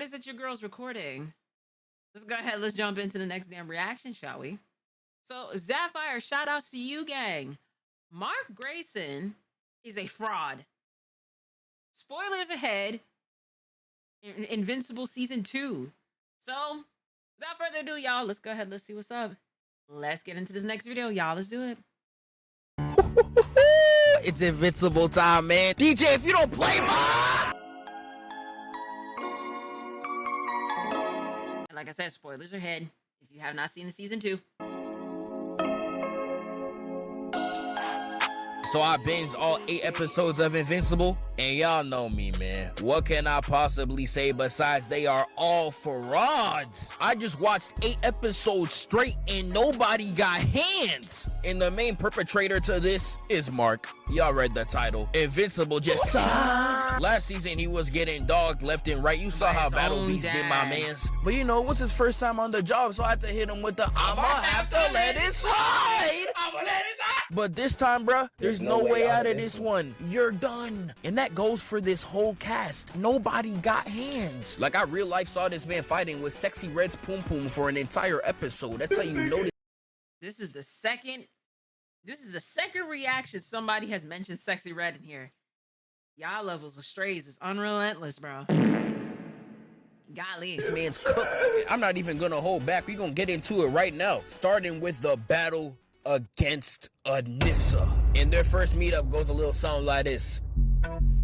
surprised that your girl's recording. Let's go ahead. Let's jump into the next damn reaction, shall we? So, Sapphire, shout outs to you, gang. Mark Grayson is a fraud. Spoilers ahead. Invincible season 2. So, without further ado, y'all, let's go ahead. Let's see what's up. Let's get into this next video, y'all. Let's do it. It's Invincible time, man. DJ, if you don't play my... And like I said, spoilers ahead if you have not seen the season 2. So I binged all 8 episodes of Invincible, and y'all know me, man. What can I possibly say besides they are all frauds? I just watched 8 episodes straight and nobody got hands. And the main perpetrator to this is Mark. Y'all read the title. Invincible just last season he was getting dogged left and right. You saw how Battle Beast did my mans. But you know, it was his first time on the job, so I had to hit him with the I'ma have to let it slide. I'ma let it slide. But this time, bruh, there's no way out of this one. You're done. And that goes for this whole cast. Nobody got hands. Like, I real life saw this man fighting with Sexy Red's Poom Poom for an entire episode. That's how you know this. This is the second reaction somebody has mentioned Sexy Red in here. Y'all levels of strays is unrelentless, bro. Golly. This man's cooked. I'm not even gonna hold back. We're gonna get into it right now. Starting with the battle against Anissa. And their first meetup goes a little something like this.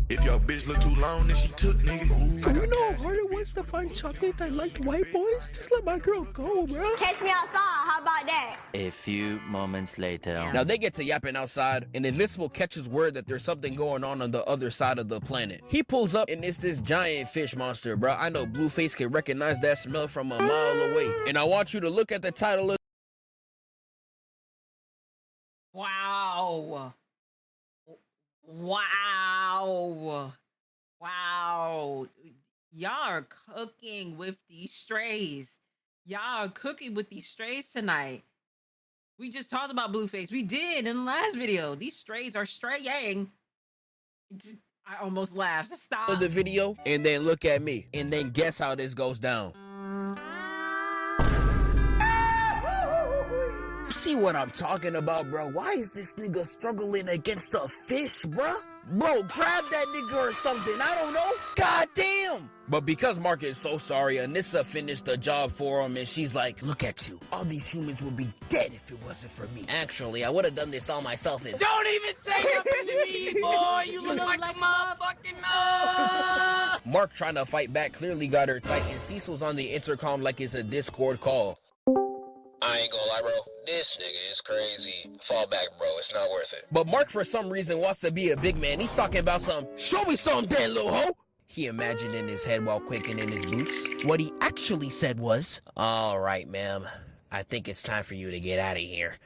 If your bitch look too long, then she took, nigga. Do you know how hard it was to find chocolate that liked white boys? Just let my girl go, bro. Catch me outside, how about that? A few moments later. Now they get to yapping outside, and Invincible catches word that there's something going on the other side of the planet. He pulls up, and it's this giant fish monster, bro. I know Blueface can recognize that smell from a mile away. And I want you to look at the title of... Wow. Wow. Wow. Y'all are cooking with these strays. Y'all are cooking with these strays tonight. We just talked about Blueface. We did in the last video. These strays are straying. I almost laughed. Stop. The video, and then look at me. And then guess how this goes down. See what I'm talking about, bro? Why is this nigga struggling against a fish, bro? Bro, grab that nigga or something. I don't know. God damn. But because Mark is so sorry, Anissa finished the job for him, and she's like, look at you. All these humans would be dead if it wasn't for me. Actually, I would have done this all myself if... Don't even say nothing to me, boy. You look like a motherfucking Mark trying to fight back clearly got her tight, and Cecil's on the intercom like it's a Discord call. I ain't gonna lie, bro. This nigga is crazy. Fall back, bro. It's not worth it. But Mark, for some reason, wants to be a big man. He's talking about some, show me something, dead little hoe. He imagined in his head while quaking in his boots. What he actually said was, all right, ma'am. I think it's time for you to get out of here.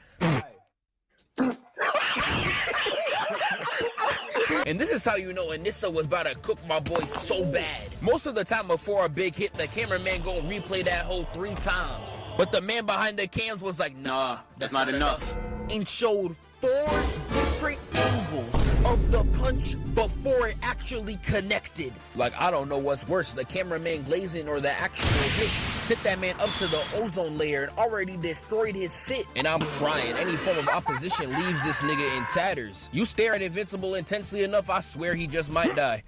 And this is how you know Anissa was about to cook my boy so bad. Most of the time before a big hit, the cameraman gonna replay that whole 3 times. But the man behind the cams was like, nah, that's not enough. And showed 4 different angles of the punch before it actually connected. Like, I don't know what's worse, the cameraman glazing or the actual hit. Sent that man up to the ozone layer and already destroyed his fit. And I'm crying. Any form of opposition leaves this nigga in tatters. You stare at Invincible intensely enough, I swear he just might die.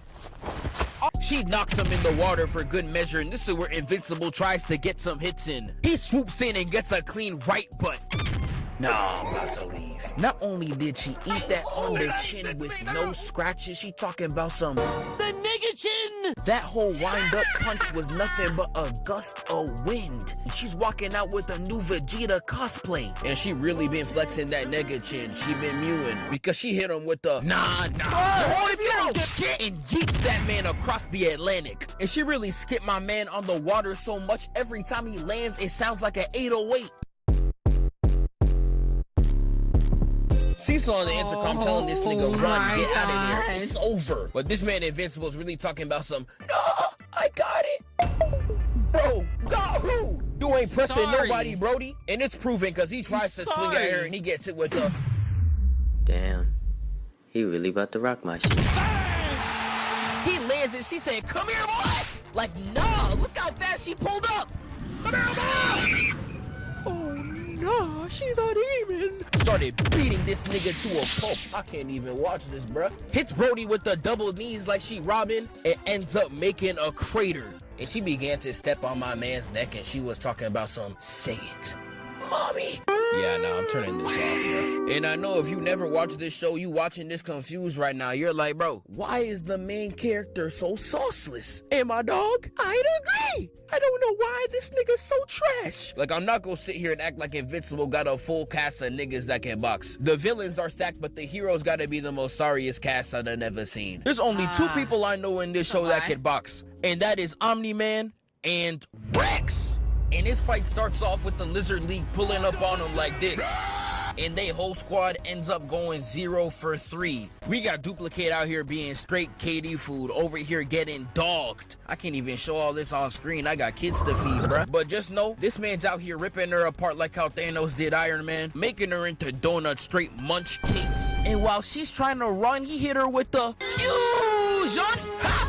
She knocks him in the water for good measure, and this is where Invincible tries to get some hits in. He swoops in and gets a clean right butt. Nah, I'm about to leave. Not only did she eat that on the chin with no scratches, she talking about some the nigga chin. That whole wind up punch was nothing but a gust of wind. She's walking out with a new Vegeta cosplay. And she really been flexing that nigga chin. She been mewing because she hit him with the nah. Oh, if you don't get and yeets that man across the Atlantic. And she really skipped my man on the water so much every time he lands, it sounds like an 808. Cecil on the intercom telling this nigga, run, get out of there, it's over. But this man Invincible is really talking about some, no, I got it. Bro, got who? You ain't pressing nobody, Brody. And it's proven because he tries to swing at her and he gets it with the... Damn, he really about to rock my shit. He lands and she said, come here, boy. Like, nah, look how fast she pulled up. Oh, no, she's a demon. Started beating this nigga to a pulp. I can't even watch this, bruh. Hits Brody with the double knees like she Robin and ends up making a crater. And she began to step on my man's neck and she was talking about some, say it, mommy. Yeah, nah, I'm turning this off, bro. And I know if you never watched this show, you watching this confused right now. You're like, bro, why is the main character so sauceless? And my dog, I'd agree. I don't know why this nigga's so trash. Like, I'm not gonna sit here and act like Invincible got a full cast of niggas that can box. The villains are stacked, but the heroes gotta be the most sorriest cast I've ever seen. There's only two people I know in this show that can box, and that is Omn-Man and Rex. And this fight starts off with the Lizard League pulling up on him like this. And they whole squad ends up going 0 for 3. We got Duplicate out here being straight KD food, over here getting dogged. I can't even show all this on screen. I got kids to feed, bruh. But just know, this man's out here ripping her apart like how Thanos did Iron Man, making her into donuts, straight munch cakes. And while she's trying to run, he hit her with the fusion. Ha!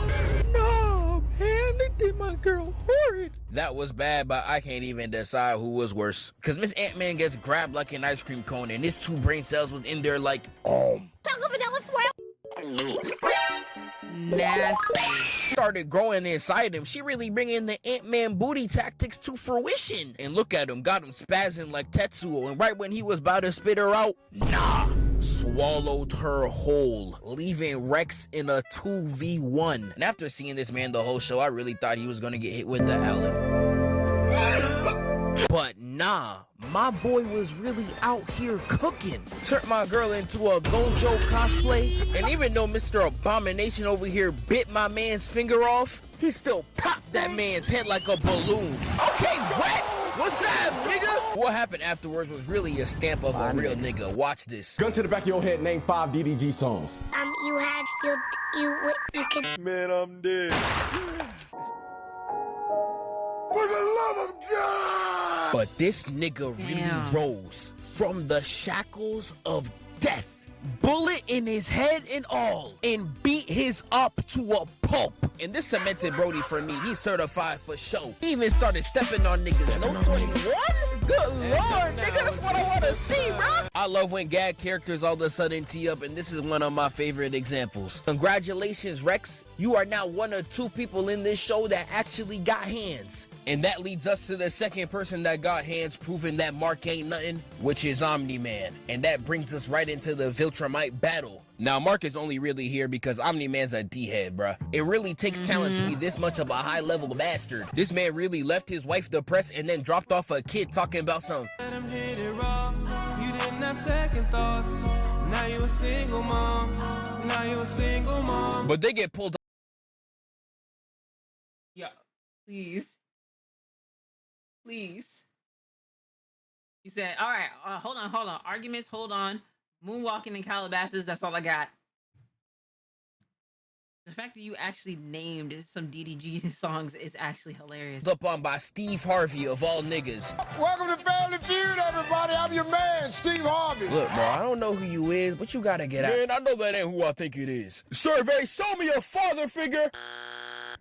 Man, they did my girl horrid. That was bad, but I can't even decide who was worse. Cause Miss Ant-Man gets grabbed like an ice cream cone, and his 2 brain cells was in there like, Chocolate vanilla swirl. Nasty. started growing inside him. She really bringing the Ant-Man booty tactics to fruition. And look at him, got him spazzing like Tetsuo. And right when he was about to spit her out, nah, swallowed her whole, leaving Rex in a 2v1. And after seeing this man the whole show, I really thought he was gonna get hit with the Allen. But nah, my boy was really out here cooking. Turned my girl into a Gojo cosplay. And even though Mr. Abomination over here bit my man's finger off, he still popped that man's head like a balloon. Okay, Rex, what's up, nigga? What happened afterwards was really a stamp of a real nigga. Watch this. Gun to the back of your head, name 5 DDG songs. You could. Man, I'm dead. For the love of God! But this nigga really rose from the shackles of death. Bullet in his head and all, and beat his up to a pulp. And this cemented Brody for me. He's certified for show. He even started stepping on niggas. No 21? Good lord, nigga, that's what I want to see, bro. I love when gag characters all of a sudden tee up, and this is one of my favorite examples. Congratulations, Rex. You are now one of 2 people in this show that actually got hands. And that leads us to the second person that got hands, proving that Mark ain't nothing, which is Omni-Man. And that brings us right into the Viltrumite battle. Now, Mark is only really here because Omni-Man's a D-head, bruh. It really takes talent to be this much of a high-level bastard. This man really left his wife depressed and then dropped off a kid talking about some. Let him hit it raw. You didn't have second thoughts. Now you a single mom. Now you a single mom. But they get pulled up. Yeah, please. Please. He said, all right, hold on. Arguments, hold on. Moonwalking in Calabasas, that's all I got. The fact that you actually named some DDG songs is actually hilarious. Up on by Steve Harvey of all niggas. Welcome to Family Feud, everybody. I'm your man, Steve Harvey. Look, bro, I don't know who you is, but you gotta get out. Man, I know that ain't who I think it is. Survey, show me a father figure.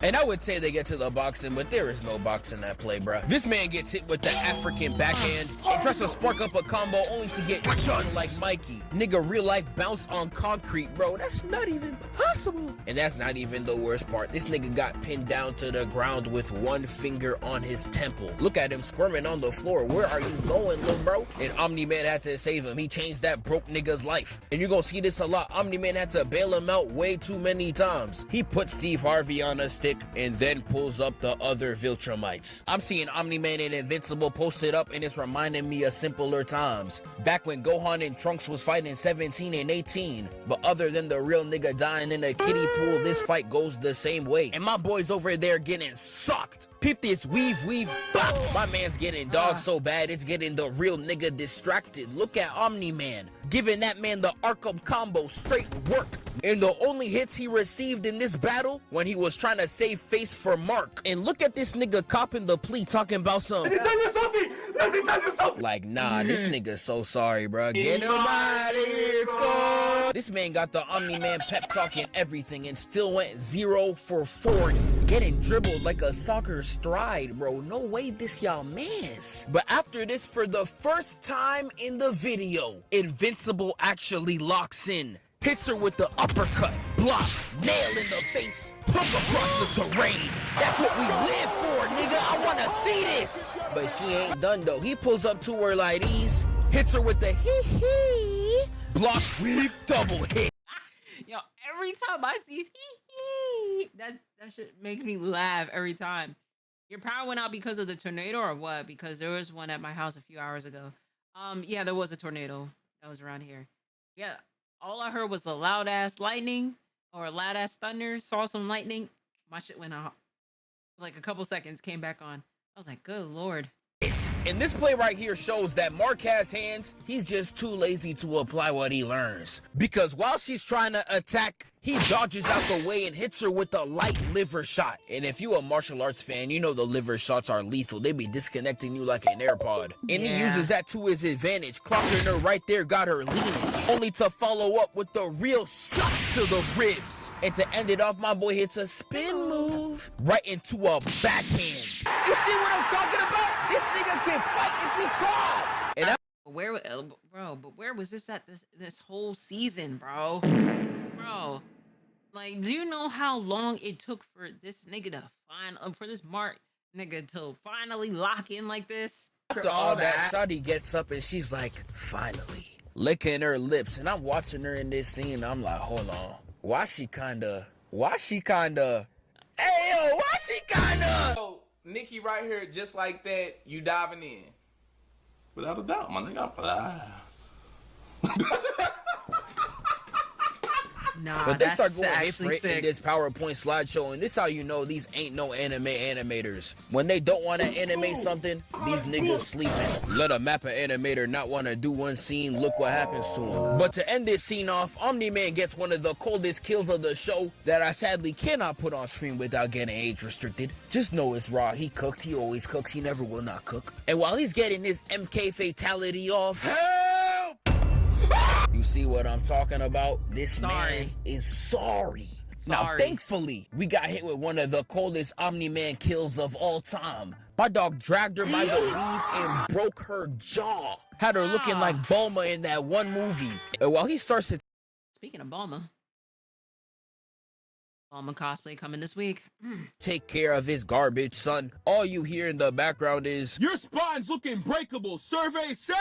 And I would say they get to the boxing, but there is no boxing at play, bruh. This man gets hit with the African backhand and tries to spark up a combo only to get done like Mikey. Nigga, real life bounce on concrete, bro. That's not even possible. And that's not even the worst part. This nigga got pinned down to the ground with 1 finger on his temple. Look at him squirming on the floor. Where are you going, little bro? And Omni-Man had to save him. He changed that broke nigga's life. And you're gonna see this a lot. Omni-Man had to bail him out way too many times. He put Steve Harvey on a stick and then pulls up the other Viltrumites. I'm seeing Omni-Man and Invincible posted up, and it's reminding me of simpler times. Back when Gohan and Trunks was fighting 17 and 18. But other than the real nigga dying in a kiddie pool, this fight goes the same way. And my boy's over there getting sucked. Peep this weave, bop. My man's getting dogged so bad, it's getting the real nigga distracted. Look at Omni-Man, giving that man the Arkham combo straight work. And the only hits he received in this battle when he was trying to save face for Mark. And look at this nigga copping the plea talking about some. Let me tell you something. Like, nah, this nigga's so sorry, bro. Get him out of here, cuz. This man got the Omni-Man pep talk and everything and still went 0 for 40. getting dribbled like a soccer stride, bro. No way this y'all mans. But after this, for the first time in the video, Invincible actually locks in. Hits her with the uppercut, block, nail in the face, hook across the terrain. That's what we live for, nigga. I wanna see this. But she ain't done though. He pulls up to her like these, hits her with the hee-hee, block, weave, double hit. Yo, every time I see that shit makes me laugh every time. Your power went out because of the tornado or what? Because there was one at my house a few hours ago. Yeah, there was a tornado that was around here. Yeah, all I heard was a loud ass lightning or a loud ass thunder. Saw some lightning. My shit went out. Like a couple seconds, came back on. I was like, good Lord. And this play right here shows that Mark has hands. He's just too lazy to apply what he learns. Because while she's trying to attack, he dodges out the way and hits her with a light liver shot. And if you a martial arts fan, you know the liver shots are lethal. They be disconnecting you like an AirPod. And he uses that to his advantage. Clocking her right there, got her leaning. Only to follow up with the real shot to the ribs. And to end it off, my boy hits a spin move right into a backhand. You see what I'm talking about? This nigga can fight if he tried. And where was this at this whole season, bro? Bro, like, do you know how long it took for this nigga to for this Mark nigga to finally lock in like this? After all that, Shawty gets up and she's like, finally, licking her lips. And I'm watching her in this scene. And I'm like, hold on. Why she kinda? Hey, yo, why she kinda? So, Nikki right here, just like that, you diving in. Without a doubt, my nigga. Nah, but they start going actually hit for hit in sick. this PowerPoint slideshow, and this how you know these ain't no anime animators. When they don't want to animate something, these niggas sleeping. Let a mapper animator not want to do one scene, look what happens to him. But to end this scene off, Omn-Man gets one of the coldest kills of the show that I sadly cannot put on screen without getting age restricted. Just know it's raw. He cooked. He always cooks. He never will not cook. And while he's getting his MK fatality off, you see what I'm talking about? This man is sorry. Now, thankfully, we got hit with one of the coldest Omn-Man kills of all time. My dog dragged her by the weave and broke her jaw. Had her looking like Bulma in that one movie. And while he starts to... Speaking of Bulma cosplay coming this week. Take care of his garbage, son. All you hear in the background is... Your spine's looking breakable. Survey says...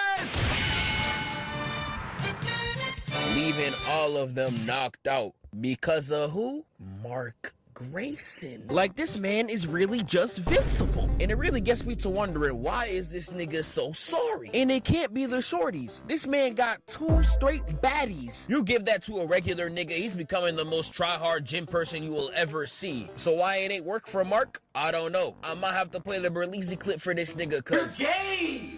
leaving all of them knocked out. Because of who? Mark Grayson. Like, this man is really just Invincible. And it really gets me to wondering, why is this nigga so sorry? And it can't be the shorties. This man got 2 straight baddies. You give that to a regular nigga, he's becoming the most try-hard gym person you will ever see. So why it ain't work for Mark? I don't know. I might have to play the Berlizzi clip for this nigga, cause... You're gay!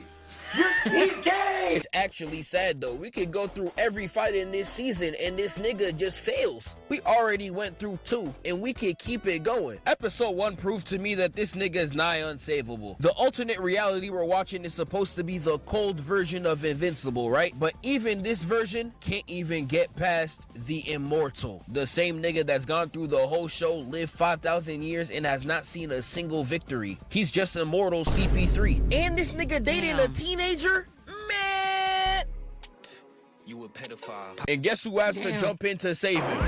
He's gay! It's actually sad though. We could go through every fight in this season and this nigga just fails. We already went through 2 and we could keep it going. Episode 1 proved to me that this nigga is nigh unsavable. The alternate reality we're watching is supposed to be the cold version of Invincible, right? But even this version can't even get past the immortal. The same nigga that's gone through the whole show, lived 5,000 years and has not seen a single victory. He's just immortal CP3. And this nigga dating a teenager? Man! You a pedophile. And guess who has to jump in to save him?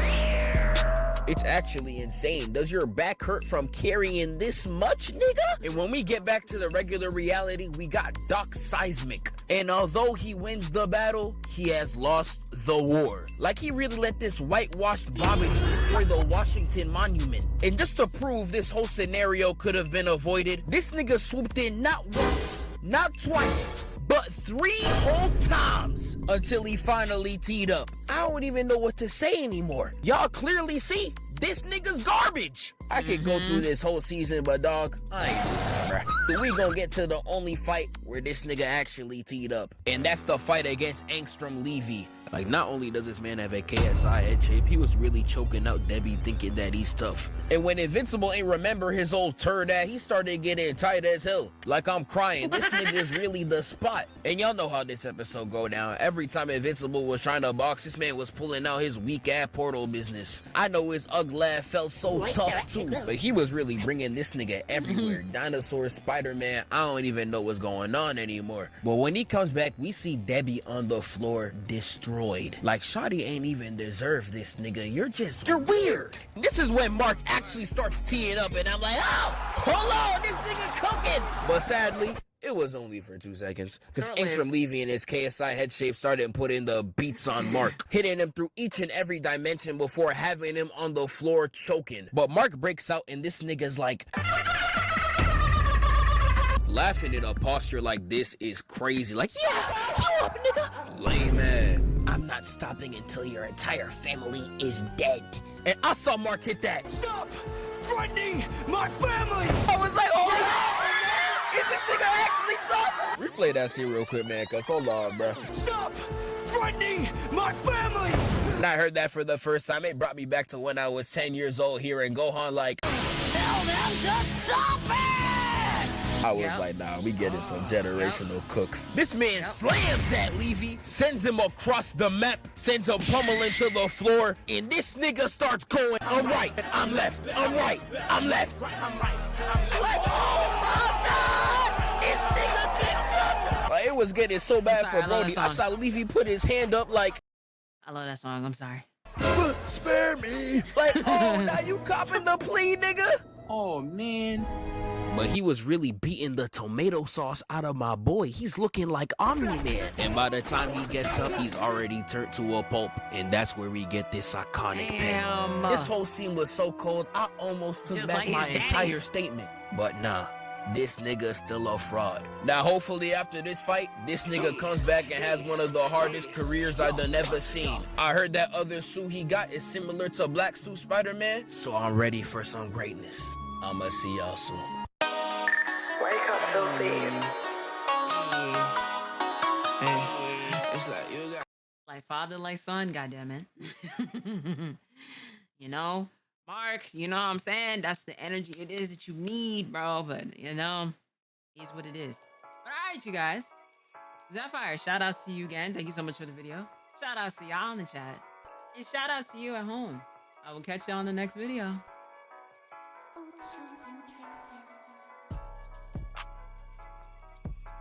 It's actually insane. Does your back hurt from carrying this much, nigga? And when we get back to the regular reality, we got Doc Seismic. And although he wins the battle, he has lost the war. Like, he really let this whitewashed Bobbity destroy the Washington Monument. And just to prove this whole scenario could have been avoided, this nigga swooped in not once, not twice, but 3 whole times until he finally teed up. I don't even know what to say anymore. Y'all clearly see this nigga's garbage. I could go through this whole season, but dog, I ain't doing that, bruh. So we gonna get to the only fight where this nigga actually teed up. And that's the fight against Angstrom Levy. Like, not only does this man have a KSI head shape, he was really choking out Debbie thinking that he's tough. And when Invincible ain't remember his old turd ass, he started getting tight as hell. Like, I'm crying. This nigga is really the spot. And y'all know how this episode go down. Every time Invincible was trying to box, this man was pulling out his weak ass portal business. I know his ugly ass felt so tough too, but he was really bringing this nigga everywhere. Dinosaur, Spider-Man, I don't even know what's going on anymore. But when he comes back, we see Debbie on the floor destroyed. Like, shawty ain't even deserve this, nigga. You're weird. This is when Mark actually starts teeing up, and I'm like, oh, hold on, this nigga cooking. But sadly, it was only for 2 seconds, because Angstrom Levy and his KSI head shape started putting the beats on Mark, hitting him through each and every dimension before having him on the floor choking. But Mark breaks out, and this nigga's like, laughing in a posture like this is crazy. Like, yeah, you up, nigga? Lame man. I'm not stopping until your entire family is dead. And I saw Mark hit that. Stop threatening my family. I was like, hold on, is this nigga actually tough? Replay that scene real quick, man, cause hold on, bro. Stop threatening my family. When I heard that for the first time, it brought me back to when I was 10 years old hearing Gohan like, tell them to stop it. I was like, nah, we getting some generational cooks. This man slams that Levy, sends him across the map, sends him pummeling to the floor, and this nigga starts going, I'm right, I'm left, I'm right, I'm left. Like, oh my God, this nigga picked up. Like, it was getting so bad for Brody. I saw Levy put his hand up like, I love that song. I'm sorry. Spare me. Like, oh, now you copping the plea, nigga? Oh, man. But he was really beating the tomato sauce out of my boy. He's looking like Omn-Man. And by the time he gets up, he's already turned to a pulp. And that's where we get this iconic panel. This whole scene was so cold, I almost took back my entire statement. But nah, this nigga's still a fraud. Now, hopefully after this fight, this nigga comes back and has one of the hardest careers I've ever seen. I heard that other suit he got is similar to Black Suit Spider-Man, so I'm ready for some greatness. I'ma see y'all soon. Wake up, filthy. It's like you got Like father, like son, goddammit. You know, Mark, you know what I'm saying? That's the energy it is that you need, bro. But, you know, it's what it is. But all right, you guys. Zephyr, shout outs to you again. Thank you so much for the video. Shout outs to y'all in the chat. And shout outs to you at home. I will catch y'all in the next video. Oh,